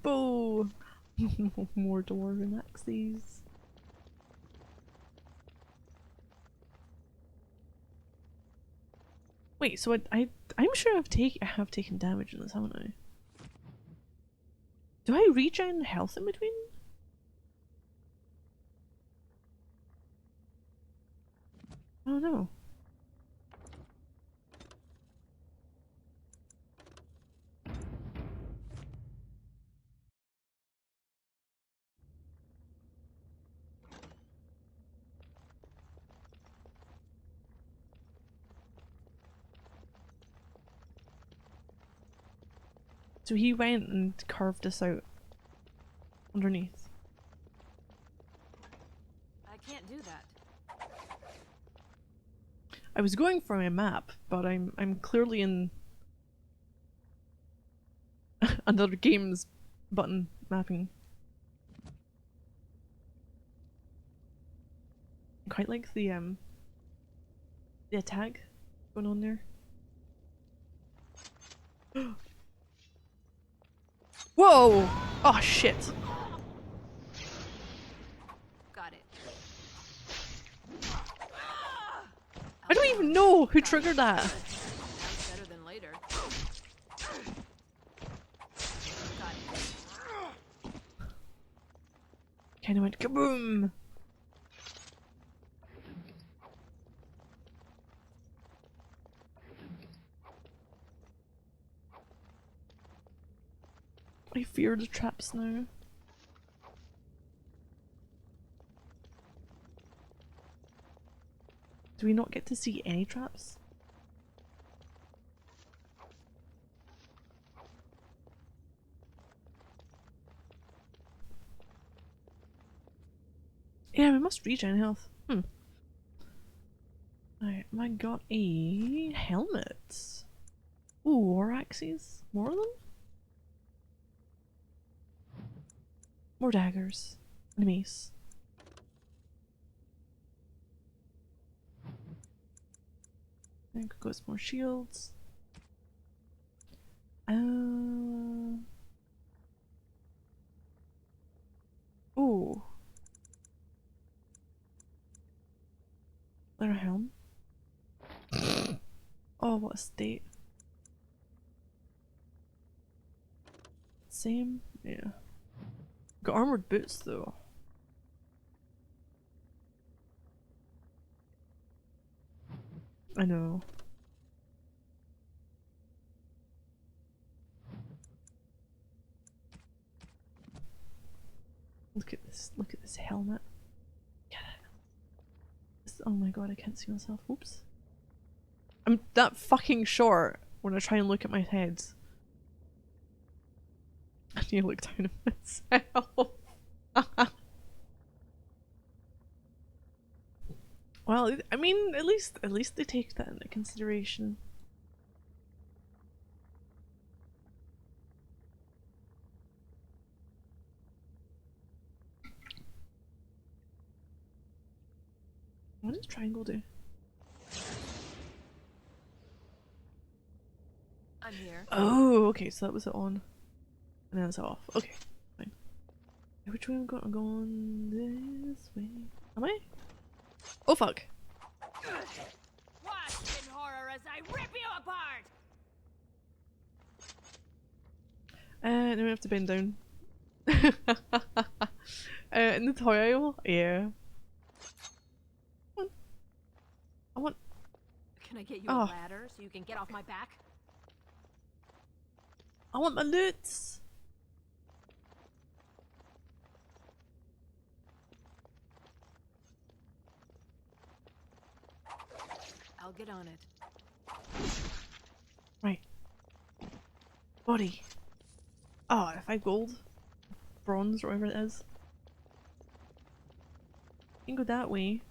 Boo! More dwarven axes. Wait, so I'm sure I have taken damage in this, haven't I? Do I regen health in between? I don't know. So he went and carved this out underneath. I can't do that. I was going for my map, but I'm clearly in another game's button mapping. I quite like the attack going on there. Whoa! Oh shit! Got it. I don't even know who triggered that. Sounds better than later. Got it. Kinda went kaboom! I fear the traps now. Do we not get to see any traps? Yeah, we must regen health. Alright, I got a helmet. Ooh, war axes? More of them? More daggers. And a mace. I could go with more shields. Ooh. Leather helm. Oh, what a state. Same? Yeah. Got armored boots though. I know. Look at this helmet. Get it. Oh my god, I can't see myself. Oops. I'm that fucking short when I try and look at my head. I need to look down at myself. Well, I mean, at least they take that into consideration. What does triangle do? I'm here. Oh, okay, so that was it on. And then it's off. Okay, fine. Which way am I going? I'm going this way. Am I? Oh fuck. Watch in horror as I rip you apart! Then we have to bend down. In the toy aisle? Yeah. I want. Can I get you a Oh, ladder so you can get off my back? I want my loots. I'll get on it. Right. Body. Oh, if I have gold, bronze, or whatever it is. You can go that way.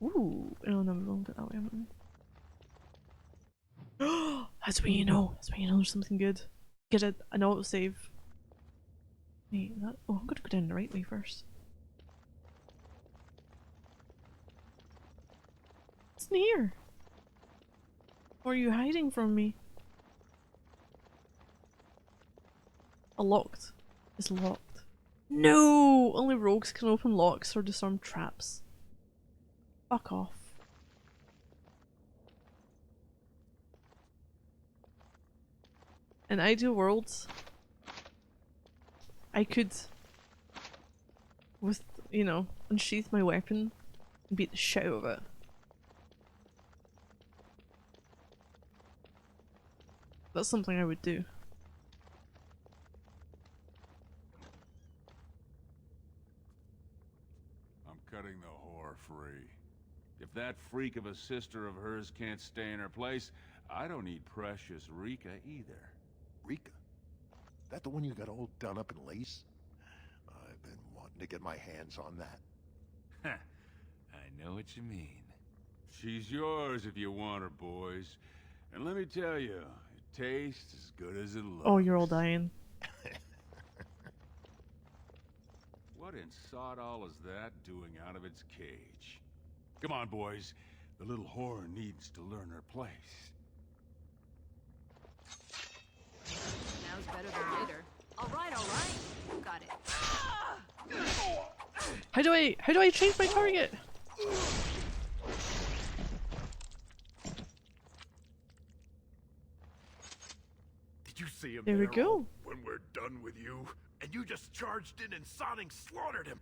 Ooh, no, we won't go that way, haven't we? That's when you know. That's when you know there's something good. Get an auto save. Wait, that. Oh, I'm gonna go down the right way first. What's in here? Or are you hiding from me? Locked. It's locked. No! Only rogues can open locks or disarm traps. Fuck off. In ideal worlds, I could, with, you know, unsheath my weapon and beat the shit out of it. That's something I would do. I'm cutting the whore free. If that freak of a sister of hers can't stay in her place, I don't need precious Rika either. Rika? That the one you got all done up in lace? I've been wanting to get my hands on that. I know what you mean. She's yours if you want her, boys. And let me tell you, it tastes as good as it looks. Oh, you're all dying. What in sod all is that doing out of its cage? Come on, boys. The little whore needs to learn her place. Now's better than later. All right, you got it. How do I change my target? Did you see him There we go. When we're done with you, and you just charged in and sodding slaughtered him.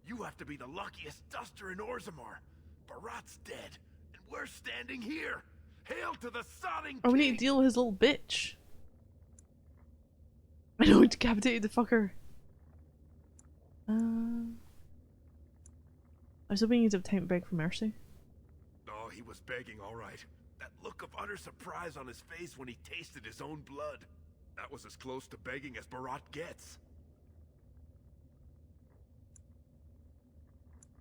You have to be the luckiest duster in Orzammar. Barat's dead, and we're standing here. Hail to the sodding Oh, we need king! to deal with his little bitch. I know, we decapitated the fucker. I was hoping he'd have time to beg for mercy. Oh, he was begging, all right. That look of utter surprise on his face when he tasted his own blood. That was as close to begging as Barat gets.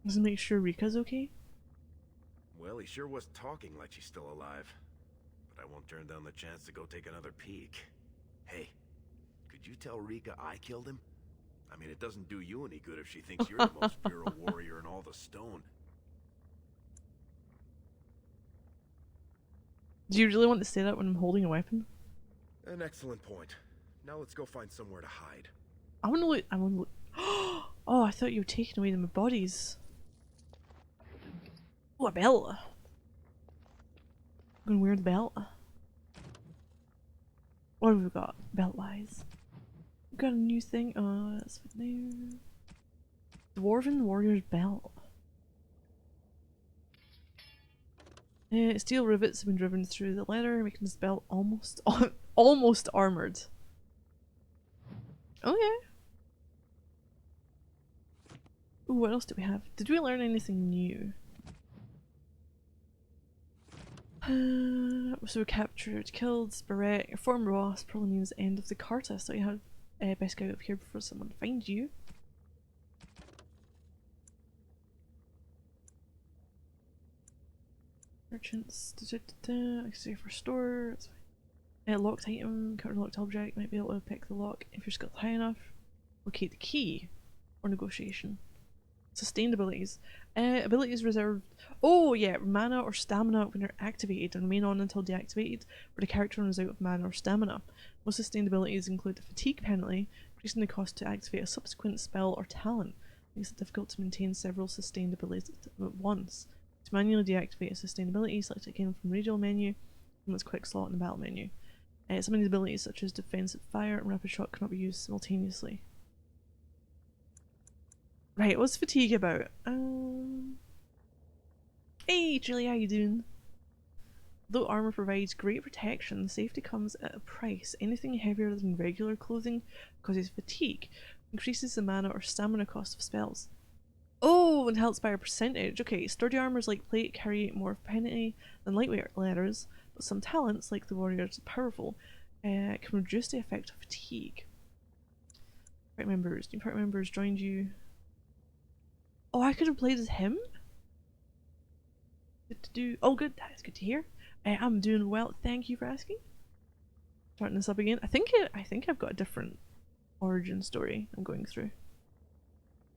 Does it make sure Rika's okay? Well, he sure was talking like she's still alive. But I won't turn down the chance to go take another peek. Hey, could you tell Rika I killed him? I mean, it doesn't do you any good if she thinks you're the most virile warrior in all the stone. Do you really want to say that when I'm holding a weapon? An excellent point. Now let's go find somewhere to hide. I want to look. I want to look. Oh, I thought you were taking away my bodies. Oh, a belt. I'm gonna wear the belt. What have we got, belt-wise? We've got a new thing. Oh, that's there. Dwarven Warrior's Belt. Steel rivets have been driven through the leather, making this belt almost almost armored. Okay. Ooh, what else do we have? Did we learn anything new? So we captured, killed Barat. Your former boss probably means the end of the Carta, so you have best get out of here before someone finds you. Merchants, accessory for store, that's fine. Locked item, counter locked object, might be able to pick the lock if your skill's high enough. Locate the key, or negotiation. Sustained abilities. Abilities reserved. Oh yeah, mana or stamina when they're activated and remain on until deactivated, where the character runs out of mana or stamina. Most sustained abilities include the fatigue penalty, increasing the cost to activate a subsequent spell or talent. Makes it difficult to maintain several sustained abilities at once. To manually deactivate a sustained ability, select it again from radial menu, from its quick slot in the battle menu. Some of these abilities, such as defensive fire and rapid shot, cannot be used simultaneously. Right, what's fatigue about? Hey Julie, how you doing? Though armor provides great protection, safety comes at a price. Anything heavier than regular clothing causes fatigue, increases the mana or stamina cost of spells. Oh, and helps by a percentage. Okay, sturdy armors like plate carry more penalty than lightweight leathers, but some talents, like the warrior's powerful, can reduce the effect of fatigue. Party members. New party members joined you. Oh, I could have played as him? Good to do. Oh, good. That is good to hear. I'm doing well. Thank you for asking. Starting this up again. I think I've got a different origin story I'm going through.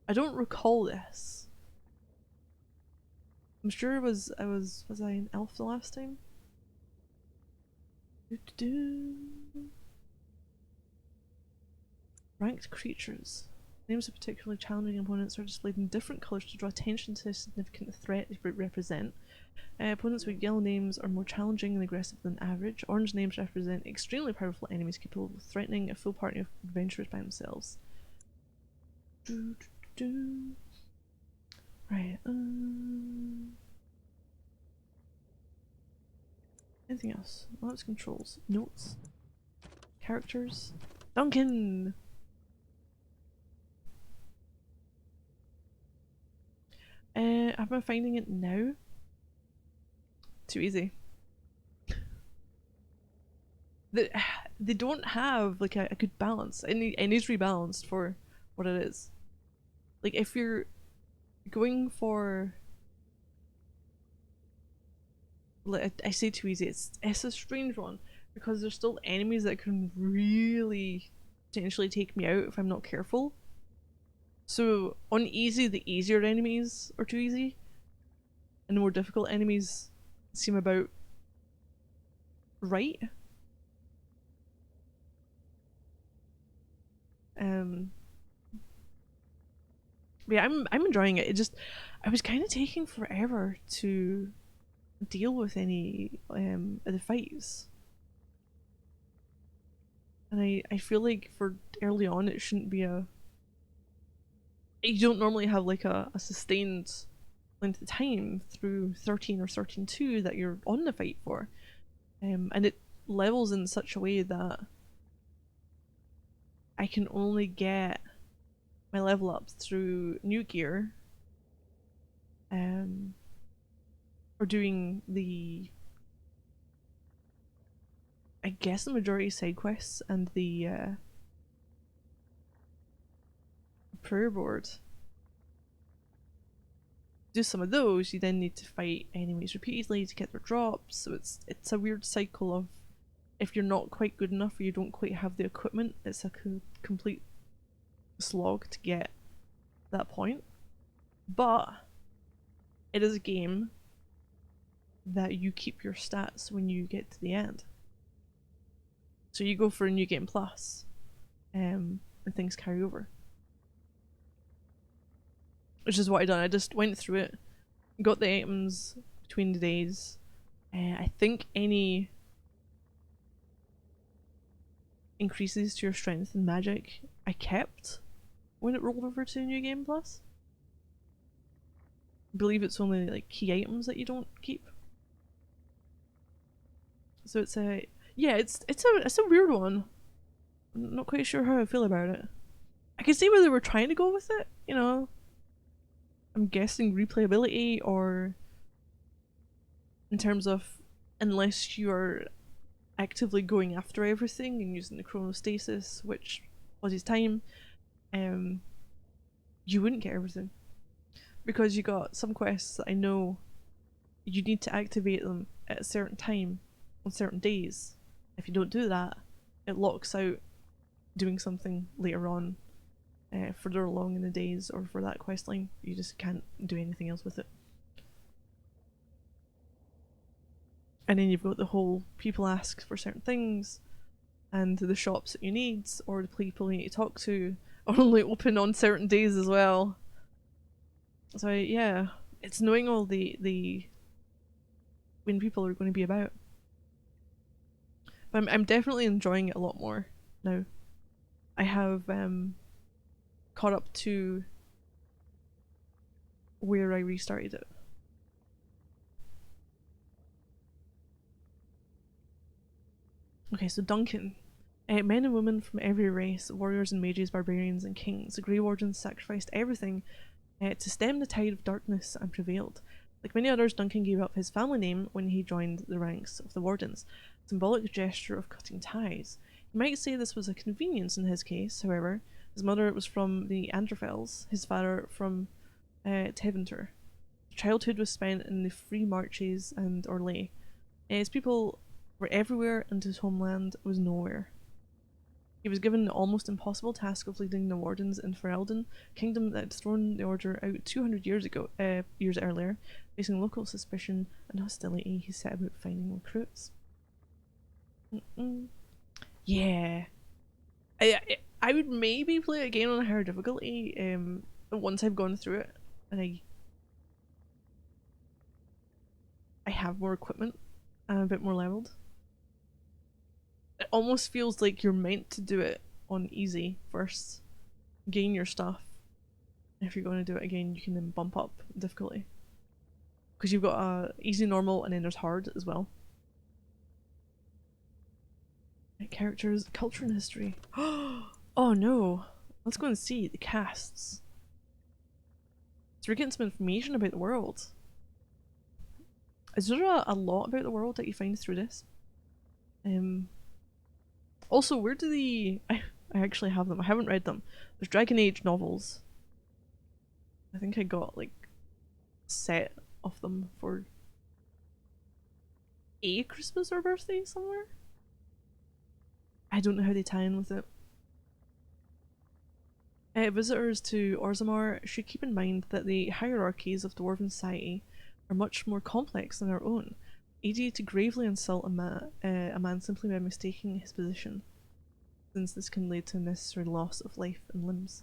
I don't recall this. I'm sure was I an elf the last time? Ranked creatures. Names of particularly challenging opponents are displayed in different colours to draw attention to a significant threat they represent. Opponents with yellow names are more challenging and aggressive than average. Orange names represent extremely powerful enemies capable of threatening a full party of adventurers by themselves. Right. Anything else? Oh, it's controls. Notes. Characters. Duncan! Am I finding it now? Too easy. They don't have like a good balance. It needs rebalanced for what it is. Like if you're going for, I say too easy, it's a strange one because there's still enemies that can really potentially take me out if I'm not careful. So on easy, the easier enemies are too easy, and the more difficult enemies seem about right. Yeah, I'm enjoying it. It just, I was kind of taking forever to deal with any of the fights, and I feel like for early on it shouldn't be a. You don't normally have like a sustained length of time through 13 or 13.2 that you're on the fight for, and it levels in such a way that I can only get my level ups through new gear, or doing the, I guess the majority side quests and the prayer board. Do some of those, you then need to fight enemies repeatedly to get their drops. So it's a weird cycle of, if you're not quite good enough or you don't quite have the equipment, it's a complete slog to get that point. But it is a game that you keep your stats when you get to the end. So you go for a new game plus, and things carry over. Which is what I done. I just went through it, got the items between the days. I think any increases to your strength and magic I kept when it rolled over to New Game Plus. I believe it's only like key items that you don't keep. So it's a, yeah, it's a weird one. I'm not quite sure how I feel about it. I can see where they were trying to go with it, you know. I'm guessing replayability, or in terms of, unless you're actively going after everything and using the chronostasis, which causes time, you wouldn't get everything. Because you got some quests that I know you need to activate them at a certain time on certain days. If you don't do that, it locks out doing something later on, further along in the days, or for that quest line. You just can't do anything else with it. And then you've got the whole people ask for certain things, and the shops that you need, or the people you need to talk to, are only open on certain days as well. So yeah, it's knowing all the when people are going to be about. But I'm definitely enjoying it a lot more now. I have caught up to where I restarted it. Okay, so Duncan. Men and women from every race, warriors and mages, barbarians and kings, the Grey Wardens sacrificed everything to stem the tide of darkness and prevailed. Like many others, Duncan gave up his family name when he joined the ranks of the Wardens, a symbolic gesture of cutting ties. You might say this was a convenience in his case, however. His mother was from the Androfels, his father from Tevinter. Childhood was spent in the free marches and Orlais. His people were everywhere and his homeland was nowhere. He was given the almost impossible task of leading the Wardens in Ferelden, a kingdom that had thrown the Order out 200 years earlier. Facing local suspicion and hostility, he set about finding recruits. Yeah. I I would maybe play it again on a higher difficulty once I've gone through it and I have more equipment and a bit more leveled. It almost feels like you're meant to do it on easy first, gain your stuff. If you're going to do it again, you can then bump up difficulty. Because you've got easy, normal, and then there's hard as well. Right, characters, culture and history. Oh no! Let's go and see the casts. So we're getting some information about the world. Is there a lot about the world that you find through this? Also, where do the... I actually have them. I haven't read them. There's Dragon Age novels. I think I got like a set of them for a Christmas or birthday somewhere. I don't know how they tie in with it. Visitors to Orzammar should keep in mind that the hierarchies of Dwarven society are much more complex than our own. Easy to gravely insult a man simply by mistaking his position, since this can lead to unnecessary loss of life and limbs.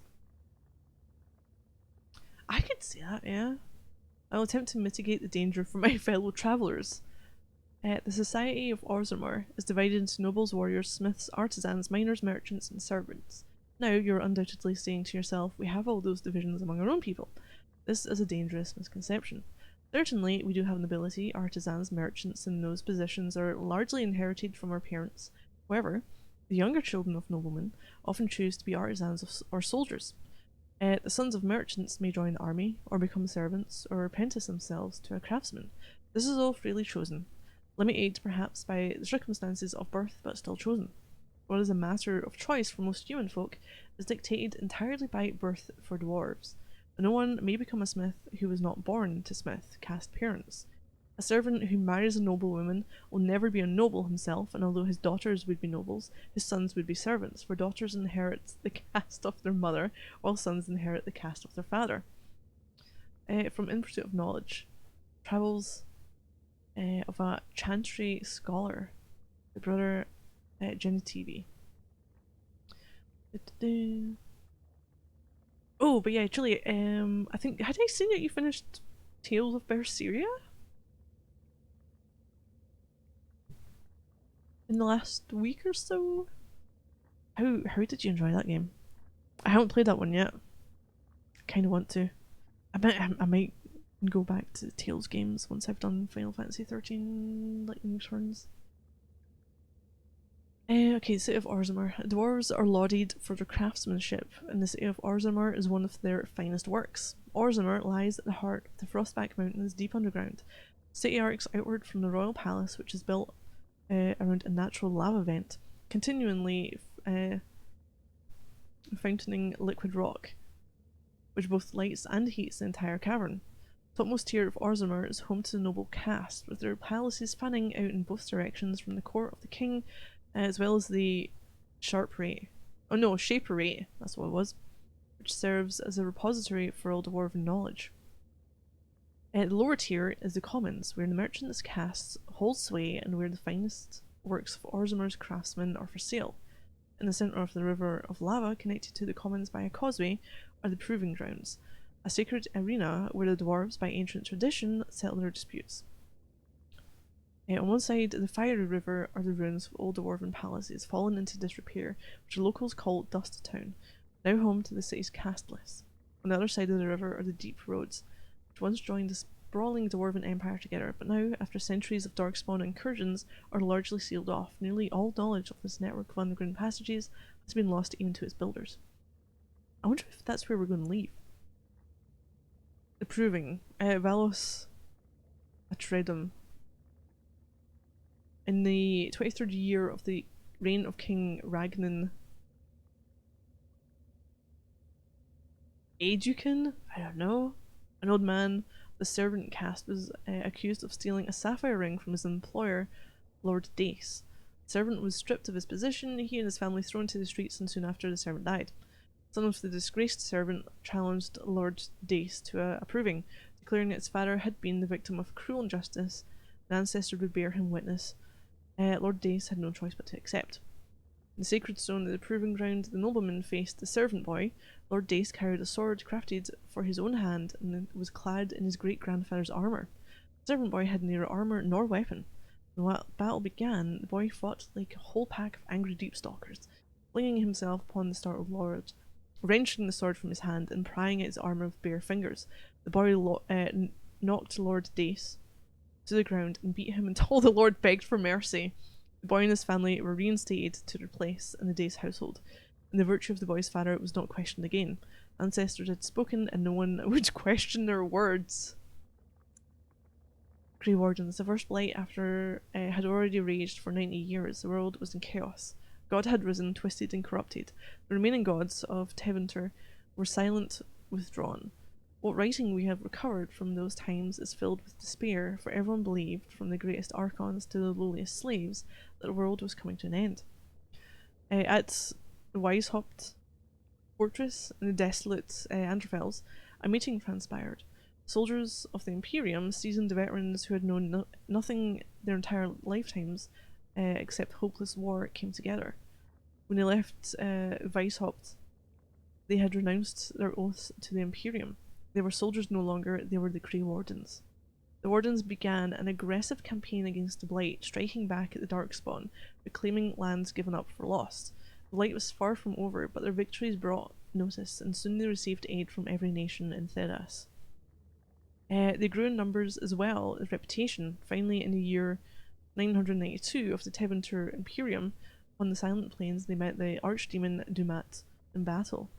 I could see that, yeah. I will attempt to mitigate the danger for my fellow travellers. The society of Orzammar is divided into nobles, warriors, smiths, artisans, miners, merchants, and servants. Now you're undoubtedly saying to yourself, we have all those divisions among our own people. This is a dangerous misconception. Certainly, we do have nobility, artisans, merchants, and those positions are largely inherited from our parents. However, the younger children of noblemen often choose to be artisans or soldiers. The sons of merchants may join the army, or become servants, or apprentice themselves to a craftsman. This is all freely chosen, limited perhaps by the circumstances of birth, but still chosen. What is a matter of choice for most human folk is dictated entirely by birth for dwarves. No one may become a smith who was not born to smith caste parents. A servant who marries a noblewoman will never be a noble himself, and although his daughters would be nobles, his sons would be servants, for daughters inherit the caste of their mother, while sons inherit the caste of their father. From In Pursuit of Knowledge. Travels of a Chantry scholar, the brother Genitivi. Oh, but yeah, Julie, I think, had I seen that you finished Tales of Berseria? In the last week or so? How did you enjoy that game? I haven't played that one yet. I kind of want to. I might go back to the Tales games once I've done Final Fantasy 13 Lightning Returns. Okay, City of Orzammar. Dwarves are lauded for their craftsmanship, and the City of Orzammar is one of their finest works. Orzammar lies at the heart of the Frostback Mountains deep underground. The city arcs outward from the royal palace, which is built around a natural lava vent, continually fountaining liquid rock, which both lights and heats the entire cavern. The topmost tier of Orzammar is home to the noble caste, with their palaces spanning out in both directions from the court of the king, as well as the Shaperate, that's what it was, which serves as a repository for all dwarven knowledge. The lower tier is the commons, where the merchants' castes hold sway and where the finest works of Orzammar's craftsmen are for sale. In the centre of the river of lava, connected to the commons by a causeway, are the proving grounds, a sacred arena where the dwarves, by ancient tradition, settle their disputes. On one side of the fiery river are the ruins of old dwarven palaces fallen into disrepair, which the locals call Dust Town, now home to the city's caste list. On the other side of the river are the deep roads, which once joined the sprawling dwarven empire together, but now, after centuries of darkspawn incursions, are largely sealed off. Nearly all knowledge of this network of underground passages has been lost even to its builders. I wonder if that's where we're going to leave. The Proving. Valos Atredum. In the 23rd year of the reign of King Ragnan Aeducan? I don't know. An old man, the servant caste, was accused of stealing a sapphire ring from his employer, Lord Dace. The servant was stripped of his position, he and his family thrown to the streets, and soon after the servant died. The son of the disgraced servant challenged Lord Dace to a proving, declaring that his father had been the victim of cruel injustice. An ancestor would bear him witness. Lord Dace had no choice but to accept. In the sacred stone at the proving ground, the nobleman faced the servant boy. Lord Dace carried a sword crafted for his own hand and was clad in his great-grandfather's armour. The servant boy had neither armour nor weapon. When the battle began, the boy fought like a whole pack of angry deepstalkers, flinging himself upon the startled lord, wrenching the sword from his hand and prying at his armour with bare fingers. The boy knocked Lord Dace to the ground and beat him until the lord begged for mercy. The boy and his family were reinstated to their place in the Dace household, and the virtue of the boy's father was not questioned again. Ancestors had spoken, and no one would question their words. Grey Wardens. The first blight after had already raged for 90 years. The world was in chaos. God had risen, twisted and corrupted. The remaining gods of Tevinter were silent, withdrawn. What writing we have recovered from those times is filled with despair, for everyone believed, from the greatest archons to the lowliest slaves, that the world was coming to an end. At the Weishaupt fortress in the desolate Androfels, a meeting transpired. Soldiers of the Imperium, seasoned veterans who had known nothing their entire lifetimes except hopeless war, came together. When they left Weishaupt, they had renounced their oaths to the Imperium. They were soldiers no longer, they were the Grey Wardens. The Wardens began an aggressive campaign against the Blight, striking back at the Darkspawn, reclaiming lands given up for lost. The Blight was far from over, but their victories brought notice, and soon they received aid from every nation in Thedas. They grew in numbers as well as reputation. Finally, in the year 992 of the Tevinter Imperium, on the Silent Plains, they met the Archdemon Dumat in battle.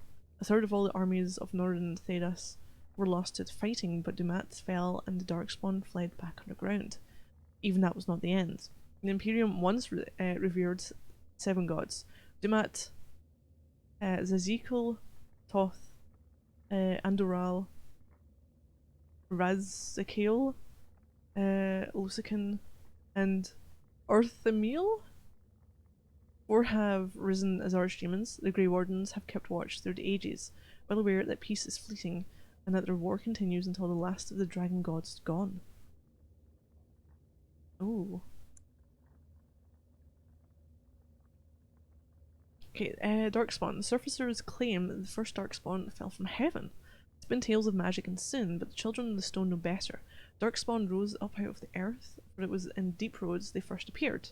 A third of all the armies of northern Thedas were lost to fighting, but Dumat fell and the Darkspawn fled back underground. Even that was not the end. The Imperium once revered 7 gods: Dumat, Zazikel, Toth, Andoral, Razakael, Lusican, and Orthamil. 4 have risen as archdemons. The Grey Wardens have kept watch through the ages, well aware that peace is fleeting and that their war continues until the last of the dragon gods is gone. Oh. Okay, Darkspawn. The surfacers claim that the first Darkspawn fell from heaven. It's been tales of magic and sin, but the children of the stone know better. Darkspawn rose up out of the earth, for it was in deep roads they first appeared.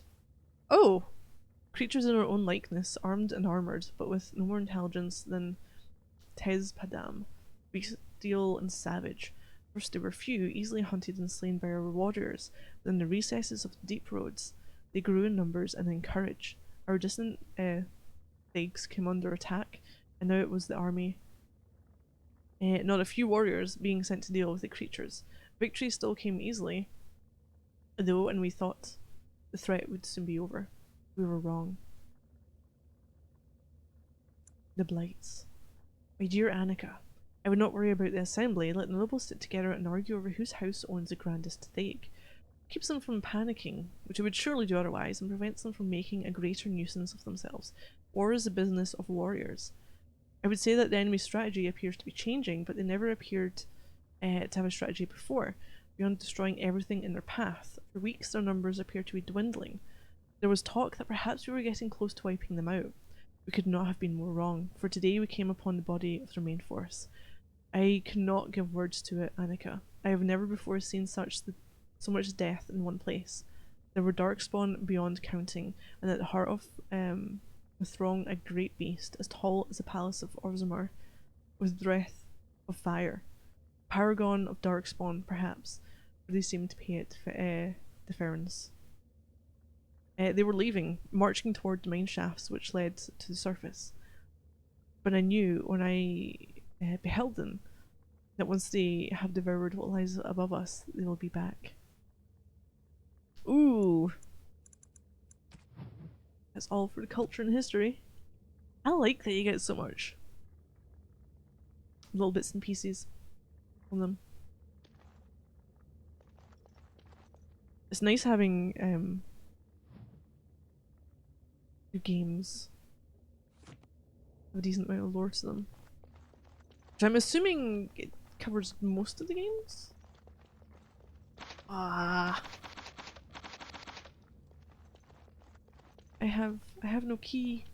Oh! Creatures in our own likeness, armed and armoured, but with no more intelligence than Tezpadam, bestial and savage. First they were few, easily hunted and slain by our warriors, but in the recesses of the deep roads they grew in numbers and in courage. Our distant Thags came under attack, and now it was the army, not a few warriors, being sent to deal with the creatures. Victory still came easily, though, and we thought the threat would soon be over. We were wrong. The Blights. My dear Annika, I would not worry about the assembly. Let the nobles sit together and argue over whose house owns the grandest Thag. Keeps them from panicking, which it would surely do otherwise, and prevents them from making a greater nuisance of themselves. War is the business of warriors. I would say that the enemy's strategy appears to be changing, but they never appeared to have a strategy before, beyond destroying everything in their path. For weeks their numbers appear to be dwindling. There was talk that perhaps we were getting close to wiping them out. We could not have been more wrong, for today we came upon the body of their main force. I cannot give words to it, Annika. I have never before seen so much death in one place. There were Darkspawn beyond counting, and at the heart of the throng a great beast, as tall as the palace of Orzammar, with breath of fire. Paragon of Darkspawn, perhaps, for they seemed to pay it deference. They were leaving, marching toward the mine shafts which led to the surface. But I knew, when I beheld them, that once they have devoured what lies above us, they will be back. Ooh! That's all for the culture and history. I like that you get so much little bits and pieces from them. It's nice having games have a decent amount of lore to them. Which I'm assuming it covers most of the games? Ah. I have no key.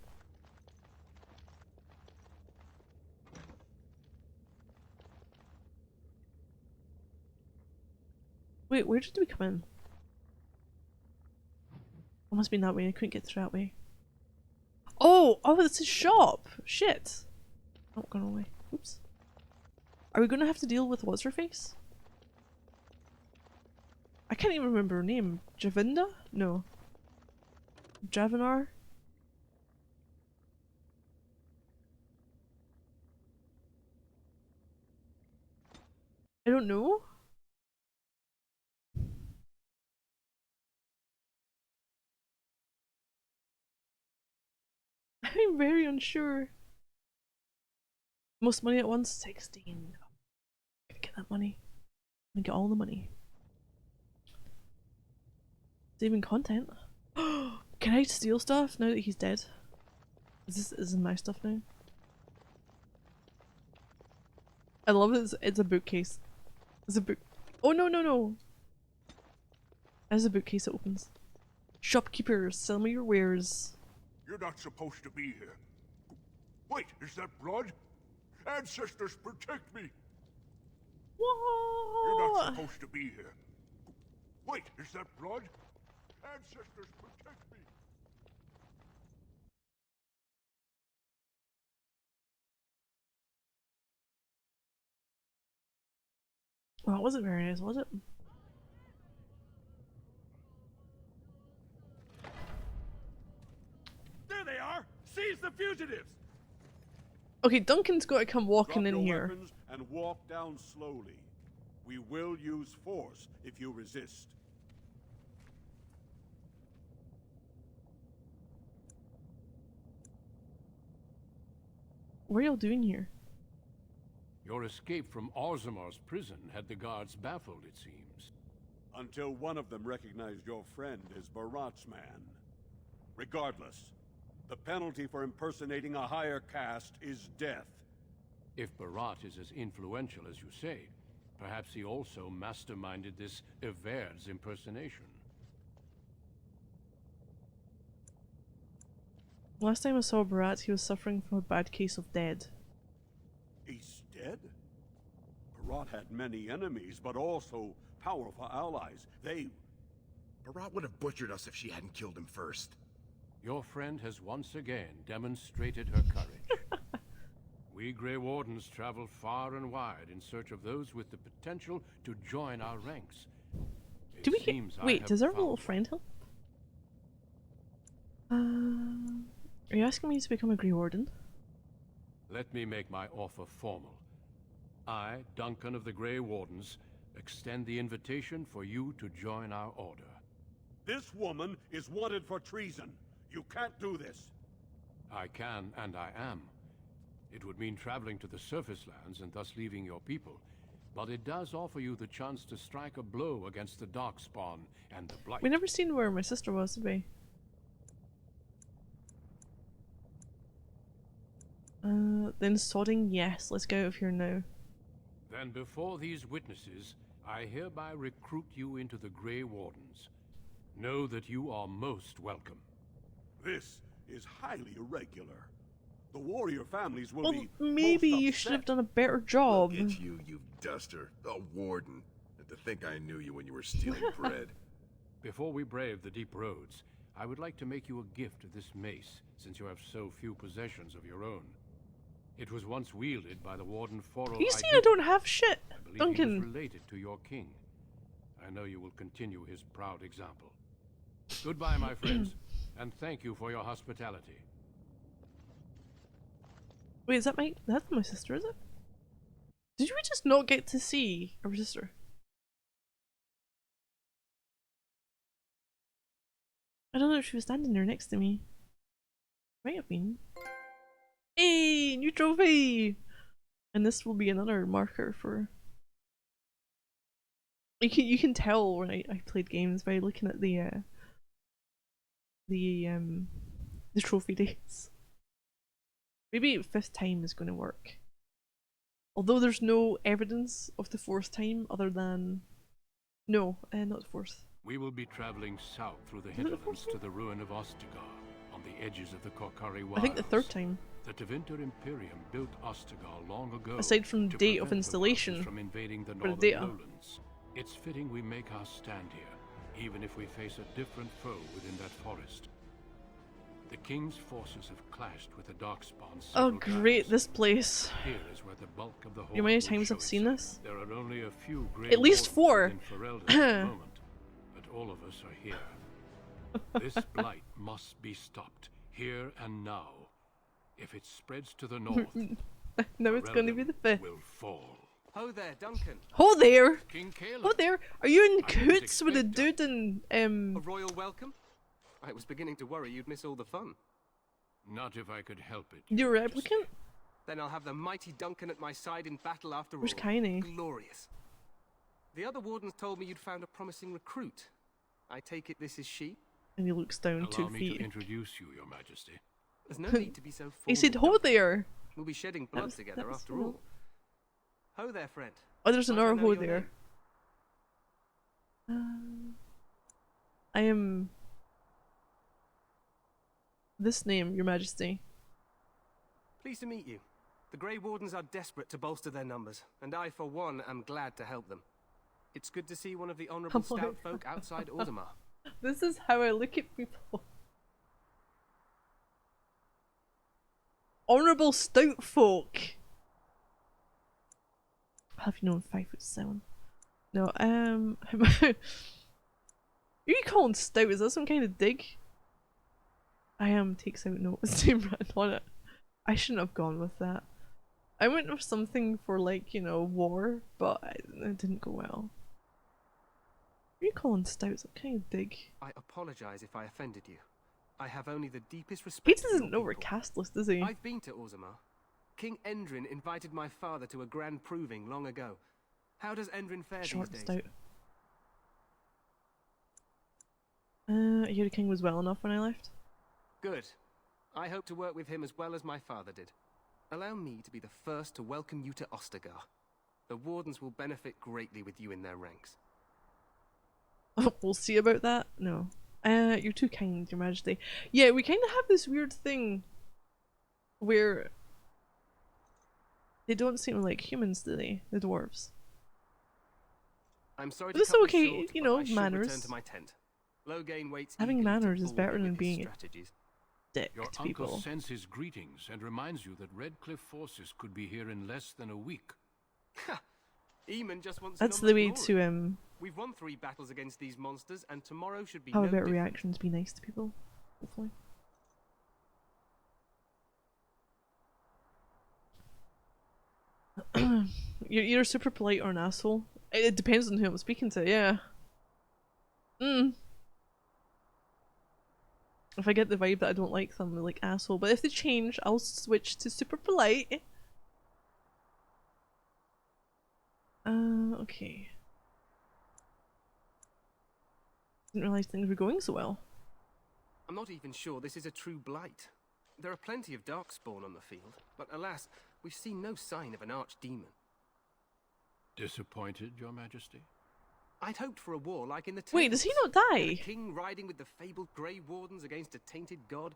Wait, where did we come in? It must have been that way. I couldn't get through that way. Oh! Oh, it's a shop! Shit! Not gone away. Oops. Are we gonna have to deal with what's her face? I can't even remember her name. Javinda? No. Javinar? I don't know. I'm very unsure. Most money at once? 16. Gotta get that money. I'm gonna get all the money. Saving content. Can I steal stuff now that he's dead? Is this my stuff now? I love it. It's a bookcase. It's a book. Oh no no no! As a bookcase it opens. Shopkeepers, sell me your wares. You're not supposed to be here. Wait, is that blood? Ancestors, protect me! You're not What? supposed to be here. Wait, is that blood? Ancestors, protect me! Well, it wasn't very nice, was it? There they are! Seize the fugitives! Okay, Duncan's got to come walking Drop in your here. weapons and walk down slowly. We will use force if you resist. What are y'all doing here? Your escape from Orzamar's prison had the guards baffled, it seems. Until one of them recognized your friend as Barat's man. Regardless, the penalty for impersonating a higher caste is death. If Barat is as influential as you say, perhaps he also masterminded this Everd's impersonation. Last time I saw Barat, he was suffering from a bad case of dead. He's dead? Barat had many enemies, but also powerful allies. Barat would have butchered us if she hadn't killed him first. Your friend has once again demonstrated her courage. We Grey Wardens travel far and wide in search of those with the potential to join our ranks. Do we get- Wait, does our little found friend help? Are you asking me to become a Grey Warden? Let me make my offer formal. I, Duncan of the Grey Wardens, extend the invitation for you to join our order. This woman is wanted for treason. You can't do this. I can, and I am. It would mean traveling to the surface lands and thus leaving your people, but it does offer you the chance to strike a blow against the Darkspawn and the Blight. We never seen where my sister was, did we? Then sodding, yes, let's get out of here now. Then before these witnesses, I hereby recruit you into the Grey Wardens. Know that you are most welcome. This is highly irregular. The warrior families will Well, be maybe most you should have upset. done a better job. Look at you, you duster. A warden. And to think I knew you when you were stealing bread. Before we brave the deep roads, I would like to make you a gift of this mace, since you have so few possessions of your own. It was once wielded by the Warden Foro. You see, I don't have shit, I believe he was Duncan. related to your king. I know you will continue his proud example. Goodbye, my friends, and thank you for your hospitality. Wait, is that that's my sister, is it? Did we just not get to see our sister? I don't know if she was standing there next to me. Might have been. Hey, new trophy! And this will be another marker for. You can tell when I played games by looking at the trophy days. Maybe 5th time is going to work. Although there's no evidence of the 4th time other than... No, not the 4th. We will be traveling south through the hinterlands to the ruin of Ostagar, on the edges of the Korcari Wilds. I think the 3rd time. The Tevinter Imperium built Ostagar long ago. Aside from to date of prevent the installation Marches from invading the for the northern data. lowlands. It's fitting we make our stand here, even if we face a different foe within that forest. The King's forces have clashed with the Darkspawn Oh several great, times. this place. Here is where the bulk of the You know how many horde will times show I've seen itself. this? There are only a few Grey At least Wardens 4. within Ferelden at the moment, but all of us are here. This blight must be stopped, here and now. If it spreads to the north, Now it's going to be the Ferelden 5th. will fall. Ho there, Duncan. Ho there! King Caleb. Ho there! Are you in I didn't cahoots with the expect dude in A royal welcome? I was beginning to worry you'd miss all the fun. Not if I could help it. your Your Majesty. replicant? Then I'll have the mighty Duncan at my side in battle after Where's all. Kaine? Glorious. The other wardens told me you'd found a promising recruit. I take it this is she? And he looks down Allow 2 me feet. to introduce you, Your Majesty. There's no need to be so formal. He said, "Ho Duncan. there!" We'll be shedding That blood was- together that was after all. all. Ho there, friend. Oh, there's Might I another know ho your there. I am this name, Your Majesty. Pleased to meet you. The Grey Wardens are desperate to bolster their numbers, and I, for one, am glad to help them. It's good to see one of the honourable Oh my stout folk outside Orzammar. This is how I look at people. Honourable stout folk. Have you known 5'7"? No, are you calling stout? Is that some kind of dig? I am takes out notes name written on it. I shouldn't have gone with that. I went with something for like, you know, war, but it didn't go well. Are you calling stouts? What kind of dig? I apologize if I offended you. I have only the deepest respect He for doesn't your know we're people. castless, does he? I've been to Orzammar. King Endrin invited my father to a grand proving long ago. How does Endrin fare Short these days? stout. I hear the king was well enough when I left. Good. I hope to work with him as well as my father did. Allow me to be the first to welcome you to Ostagar. The Wardens will benefit greatly with you in their ranks. We'll see about that. No. You're too kind, Your Majesty. Yeah, we kind of have this weird thing where they don't seem like humans, do they? The dwarves. I'm sorry But to it's cut okay, you short, you but know, I should manners. return to my tent. Loghain waits Having eagerly to manners is bore better me than with his being a strategies. dick Your to uncle people. sends his greetings and reminds you that Redcliffe forces could be here in less than a week. Ha! Eamon just wants That's an the way honest glory. to We've won 3 battles against these monsters, and tomorrow should be have no a better different. reaction, to be nice to people. Hopefully. You're super polite or an asshole. It depends on who I'm speaking to, yeah. If I get the vibe that I don't like them, they're like asshole. But if they change, I'll switch to super polite. Okay. Didn't realize things were going so well. I'm not even sure this is a true blight. There are plenty of darkspawn on the field, but alas, we've seen no sign of an archdemon. Disappointed, Your Majesty? I'd hoped for a war like in the Wait, does he Tempest, not with a die? king riding with the fabled Grey Wardens against a tainted god.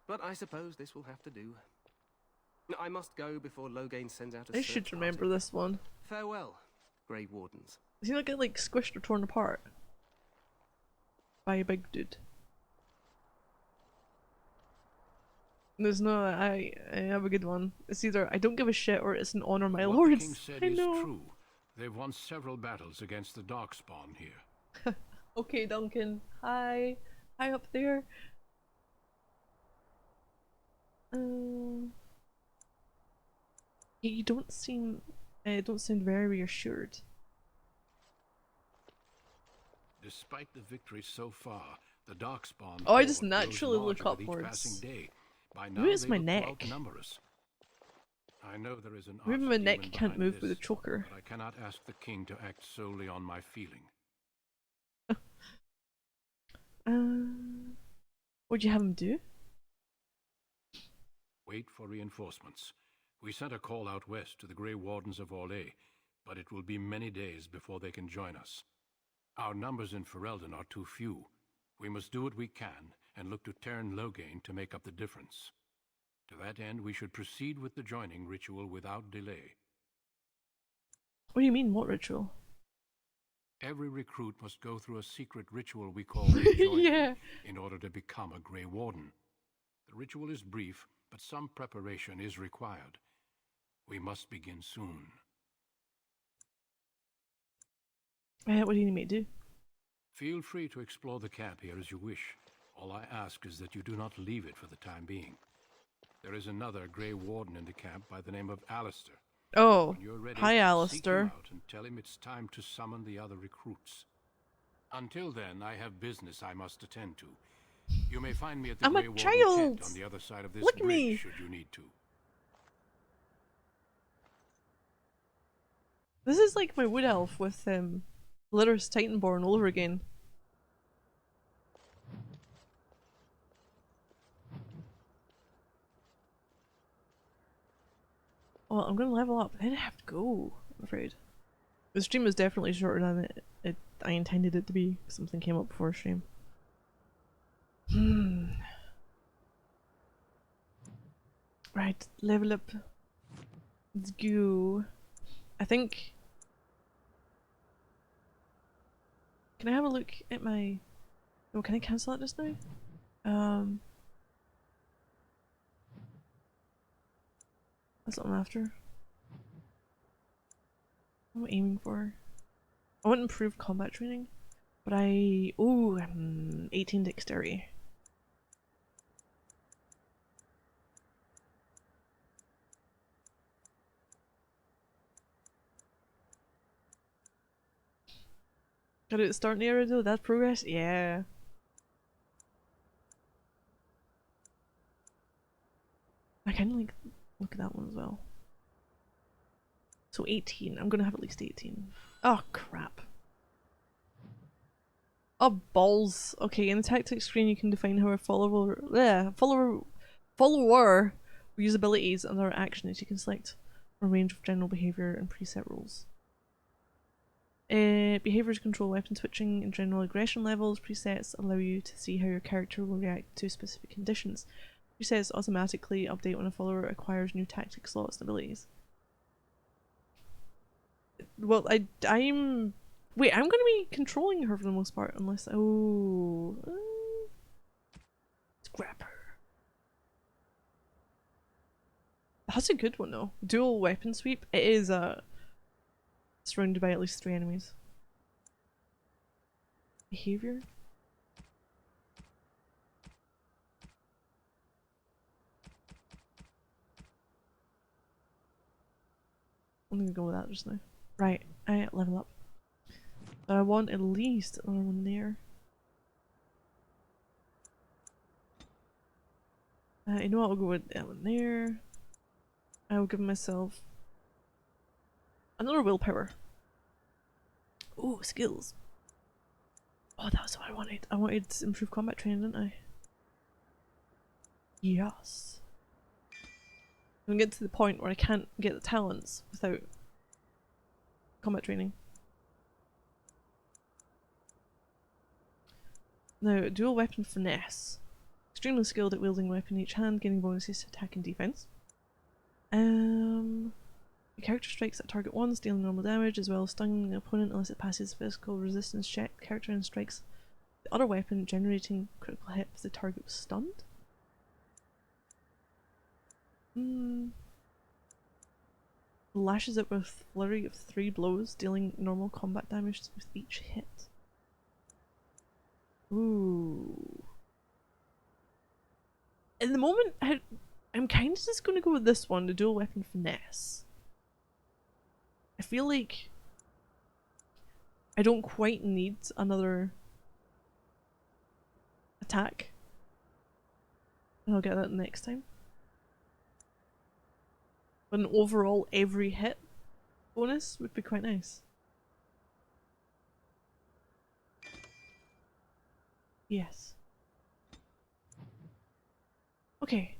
But I suppose this will have to do. I must go before Loghain sends out a I search should remember party. this one. Farewell, Grey Wardens. Does he not get like squished or torn apart by a big dude? There's no, I have a good one. It's either I don't give a shit or it's an honor, my What lords. the king said I is know. true. They've won several battles against the Darkspawn here. Okay, Duncan. Hi. Hi up there. You don't seem, don't sound very reassured. Despite the victory so far, the Darkspawn Oh, I just horde grows naturally look larger with each upwards. passing day. By now, Maybe it's they my look to neck. outnumber us. I know there is an Maybe my archdemon neck can't behind move this, with a choker. but I cannot ask the king to act solely on my feeling. What'd you have him do? Wait for reinforcements. We sent a call out west to the Grey Wardens of Orlais, but it will be many days before they can join us. Our numbers in Ferelden are too few. We must do what we can and look to Teyrn Loghain to make up the difference. To that end, we should proceed with the joining ritual without delay. What do you mean, what ritual? Every recruit must go through a secret ritual we call Rejoinder Yeah. in order to become a Grey Warden. The ritual is brief, but some preparation is required. We must begin soon. What do you need me to do? Feel free to explore the camp here as you wish. All I ask is that you do not leave it for the time being. There is another Grey Warden in the camp by the name of Alistair. Oh, When you're ready, hi seek him Alistair. out and tell him it's time to summon the other recruits. Until then, I have business I must attend to. You may find me at the I'm a Grey Warden tent child. on the other side of this Look at bridge, me. should you need to. This is like my wood elf with Lyris Titanborn all over again. Well, I'm gonna level up, then I have to go, I'm afraid. The stream is definitely shorter than I intended it to be. Something came up before stream. Right, level up. Let's go. I think... Can I have a look at my... Oh, can I cancel it just now? That's what I'm after. What am I aiming for? I want improved combat training, but ooh, 18 dexterity. Got it at the start in the area though, that's progress? Yeah. I kinda like look at that one as well. So 18, I'm gonna have at least 18. Oh crap. Oh balls. Okay, in the tactics screen you can define how a follower will use abilities and their actions. You can select a range of general behaviour and preset rules. Behaviours control weapon switching and general aggression levels. Presets allow you to see how your character will react to specific conditions. Presets automatically update when a follower acquires new tactic slots and abilities. Well, I'm... Wait, I'm gonna be controlling her for the most part, unless... Oh... let's grab her. That's a good one though. Dual weapon sweep. It is surrounded by at least 3 enemies. Behavior? I'm gonna go with that just now. Right, I level up. But I want at least another one there. You know what, I'll go with that one there. I will give myself another willpower. Ooh, skills. Oh, that was what I wanted. I wanted improved combat training, didn't I? Yes. I'm gonna get to the point where I can't get the talents without combat training. Now, dual weapon finesse. Extremely skilled at wielding a weapon in each hand, gaining bonuses to attack and defense. The character strikes at target once, dealing normal damage, as well as stunning the opponent unless it passes physical resistance check. The character then strikes the other weapon, generating critical hit if the target was stunned. Lashes it with a flurry of 3 blows, dealing normal combat damage with each hit. Ooh. In the moment, I'm kind of just going to go with this one, the dual weapon finesse. I feel like I don't quite need another attack. And I'll get that next time. But an overall every hit bonus would be quite nice. Yes. Okay.